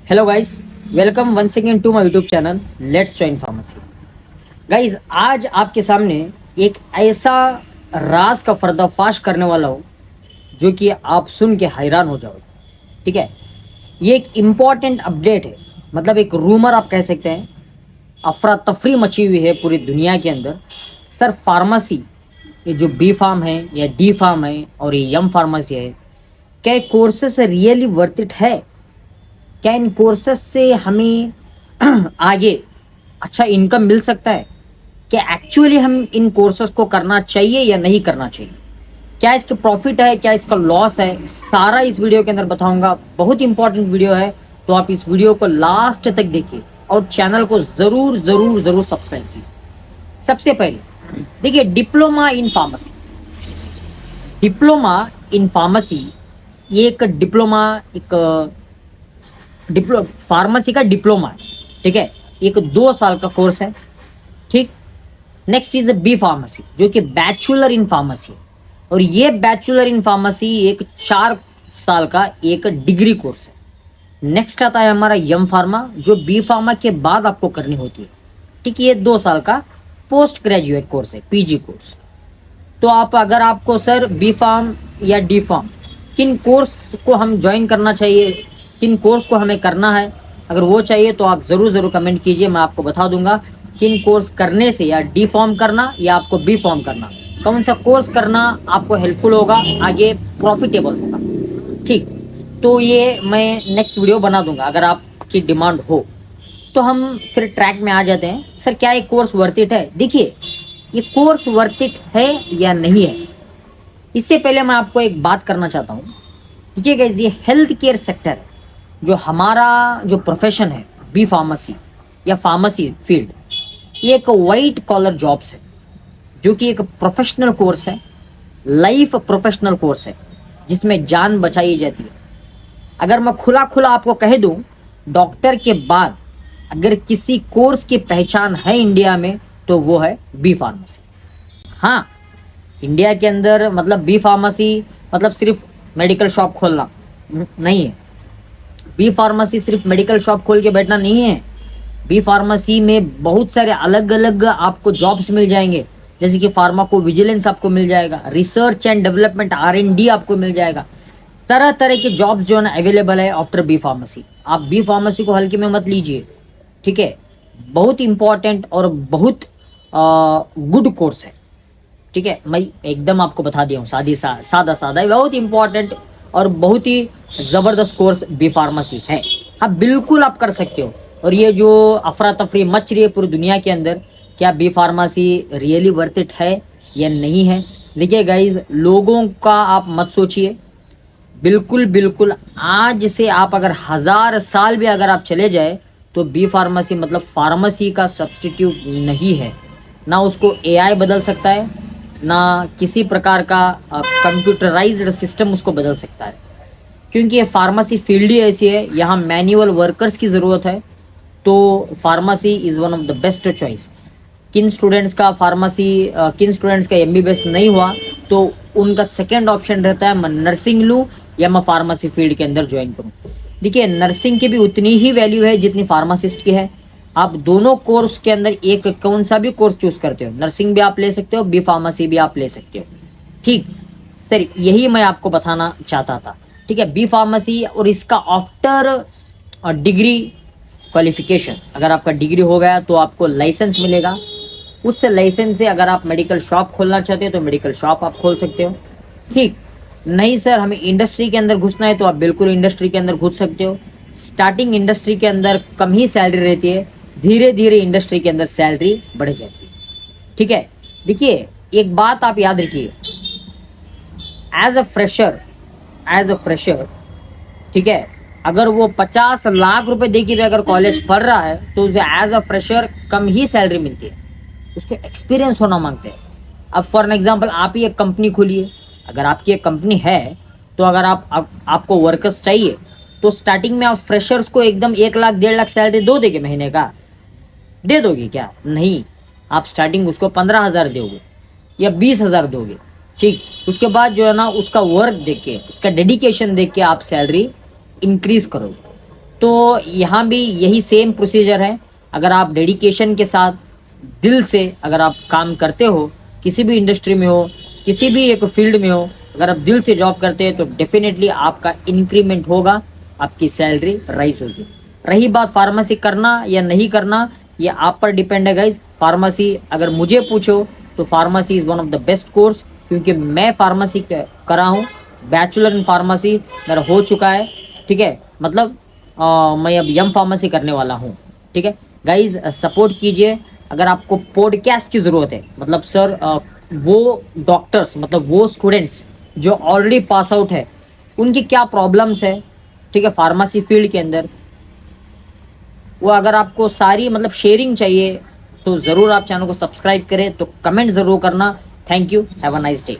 Hello guys, welcome once again to my YouTube channel let's join pharmacy. Guys, आज आपके सामने एक ऐसा राज का पर्दाफाश करने वाला हूँ जो कि आप सुन के हैरान हो जाओगे। ठीक है, ये एक इम्पॉर्टेंट अपडेट है, मतलब एक रूमर आप कह सकते हैं। अफरा तफरी मची हुई है पूरी दुनिया के अंदर। सर, फार्मेसी, ये जो बी फार्म है या डी फार्म है और ये यम फार्मेसी है, क्या कोर्सेस रियली वर्थ इट है? क्या इन कोर्सेस से हमें आगे अच्छा इनकम मिल सकता है? क्या एक्चुअली हम इन कोर्सेस को करना चाहिए या नहीं करना चाहिए? क्या इसके प्रॉफिट है, क्या इसका लॉस है, सारा इस वीडियो के अंदर बताऊंगा। बहुत इंपॉर्टेंट वीडियो है, तो आप इस वीडियो को लास्ट तक देखिए और चैनल को जरूर जरूर जरूर सब्सक्राइब कीजिए। सबसे पहले देखिए, diploma in pharmacy. Diploma in pharmacy ये एक डिप्लोमा, एक फार्मेसी का डिप्लोमा है। ठीक है, एक 2 साल का कोर्स है। ठीक, नेक्स्ट इज बी फार्मेसी जो कि बैचलर इन फार्मेसी है, और ये बैचलर इन फार्मेसी एक 4 साल का एक डिग्री कोर्स है। नेक्स्ट आता है हमारा यम फार्मा, जो बी फार्मा के बाद आपको करनी होती है। ठीक, ये 2 साल का पोस्ट ग्रेजुएट कोर्स है, पीजी कोर्स। तो आप अगर आपको सर बी फार्म या डी फार्म, किन कोर्स को हम ज्वाइन करना चाहिए, किन कोर्स को हमें करना है, अगर वो चाहिए तो आप ज़रूर ज़रूर कमेंट कीजिए। मैं आपको बता दूंगा किन कोर्स करने से, या डी फॉर्म करना या आपको बी फॉर्म करना, कौन सा कोर्स करना आपको हेल्पफुल होगा, आगे प्रॉफिटेबल होगा। ठीक, तो ये मैं नेक्स्ट वीडियो बना दूंगा अगर आपकी डिमांड हो। तो हम फिर ट्रैक में आ जाते हैं। सर, क्या ये कोर्स वर्थ इट है? देखिए, ये कोर्स वर्थ इट है या नहीं है, इससे पहले मैं आपको एक बात करना चाहता हूँ। देखिए गाइस, ये हेल्थ केयर सेक्टर, जो हमारा जो प्रोफेशन है बी फार्मेसी या फार्मेसी फील्ड, ये एक वाइट कॉलर जॉब्स है, जो कि एक प्रोफेशनल कोर्स है, लाइफ प्रोफेशनल कोर्स है, जिसमें जान बचाई जाती है। अगर मैं खुला खुला आपको कह दूं, डॉक्टर के बाद अगर किसी कोर्स की पहचान है इंडिया में तो वो है बी फार्मेसी। हाँ, इंडिया के अंदर मतलब बी फार्मेसी मतलब सिर्फ मेडिकल शॉप खोलना नहीं है। बी फार्मेसी सिर्फ मेडिकल शॉप खोल के बैठना नहीं है। बी फार्मेसी में बहुत सारे अलग अलग आपको जॉब्स मिल जाएंगे, जैसे कि फार्माको विजिलेंस आपको मिल जाएगा, रिसर्च एंड डेवलपमेंट R&D आपको मिल जाएगा। तरह तरह के जॉब्स जो है अवेलेबल है आफ्टर बी फार्मेसी। आप बी फार्मेसी को हल्के में मत लीजिए। ठीक है, बहुत इंपॉर्टेंट और बहुत गुड कोर्स है। ठीक है, मैं एकदम आपको बता दिया हूँ, सादा सादा बहुत इंपॉर्टेंट और बहुत ही ज़बरदस्त कोर्स बी फार्मेसी है। हाँ, बिल्कुल आप कर सकते हो। और ये जो अफरा तफरी मच रही है पूरी दुनिया के अंदर, क्या B pharmacy really worth it है या नहीं है? देखिए गाइज, लोगों का आप मत सोचिए। बिल्कुल बिल्कुल, आज से आप अगर 1000 साल भी अगर आप चले जाए तो बी फार्मेसी मतलब फार्मेसी का सब्सटीट्यूट नहीं है। ना उसको AI बदल सकता है, ना किसी प्रकार का कंप्यूटराइज्ड सिस्टम उसको बदल सकता है, क्योंकि ये फार्मेसी फील्ड ही ऐसी है, यहाँ मैनुअल वर्कर्स की ज़रूरत है। तो pharmacy is one of the best choice. किन स्टूडेंट्स का किन स्टूडेंट्स का MBBS नहीं हुआ तो उनका सेकेंड ऑप्शन रहता है मैं नर्सिंग लूँ या मैं फार्मेसी फील्ड के अंदर ज्वाइन करूँ। देखिए, नर्सिंग की भी उतनी ही वैल्यू है जितनी फार्मासिस्ट की है। आप दोनों कोर्स के अंदर एक कौन सा भी कोर्स चूज करते हो, नर्सिंग भी आप ले सकते हो, बी फार्मेसी भी आप ले सकते हो। ठीक सर, यही मैं आपको बताना चाहता था। ठीक है, बी फार्मेसी और इसका आफ्टर डिग्री क्वालिफिकेशन, अगर आपका डिग्री हो गया तो आपको लाइसेंस मिलेगा। उस लाइसेंस से अगर आप मेडिकल शॉप खोलना चाहते हो तो मेडिकल शॉप आप खोल सकते हो। ठीक, नहीं सर हमें इंडस्ट्री के अंदर घुसना है तो आप बिल्कुल इंडस्ट्री के अंदर घुस सकते हो। स्टार्टिंग इंडस्ट्री के अंदर कम ही सैलरी रहती है, धीरे धीरे इंडस्ट्री के अंदर सैलरी बढ़ जाती है। ठीक है, देखिए एक बात आप याद रखिए, एज अ फ्रेशर, ठीक है, अगर वो 50 लाख रुपए दे के भी अगर कॉलेज पढ़ रहा है तो उसे एज अ फ्रेशर कम ही सैलरी मिलती है। उसको एक्सपीरियंस होना मांगते हैं। अब फॉर एग्जांपल आप ही एक कंपनी खोलिए, अगर आपकी एक कंपनी है तो अगर आपको वर्कर्स चाहिए तो स्टार्टिंग में आप फ्रेशर्स को एकदम 1 लाख 1.5 लाख सैलरी दो देंगे महीने का? दे दोगे क्या? नहीं, आप स्टार्टिंग उसको 15,000 दोगे या 20,000 दोगे। ठीक, उसके बाद जो है ना उसका वर्क देख के, उसका डेडिकेशन देख के आप सैलरी इंक्रीज करोगे। तो यहाँ भी यही सेम प्रोसीजर है। अगर आप डेडिकेशन के साथ दिल से अगर आप काम करते हो, किसी भी इंडस्ट्री में हो, किसी भी एक फील्ड में हो, अगर आप दिल से जॉब करते हैं तो डेफिनेटली आपका इंक्रीमेंट होगा, आपकी सैलरी राइज होगी। रही बात फार्मेसी करना या नहीं करना, ये आप पर डिपेंड है गाइज। फार्मेसी अगर मुझे पूछो तो pharmacy is one of the best course, क्योंकि मैं फार्मेसी करा हूँ, बैचलर इन फार्मेसी मेरा हो चुका है। ठीक है, मतलब मैं अब एम फार्मेसी करने वाला हूँ। ठीक है गाइज, सपोर्ट कीजिए। अगर आपको पॉडकास्ट की ज़रूरत है, मतलब सर वो डॉक्टर्स, मतलब वो स्टूडेंट्स जो ऑलरेडी पास आउट है, उनकी क्या प्रॉब्लम्स है, ठीक है, फार्मेसी फील्ड के अंदर, वो अगर आपको सारी मतलब शेयरिंग चाहिए तो ज़रूर आप चैनल को सब्सक्राइब करें, तो कमेंट ज़रूर करना। Thank you, have a nice day.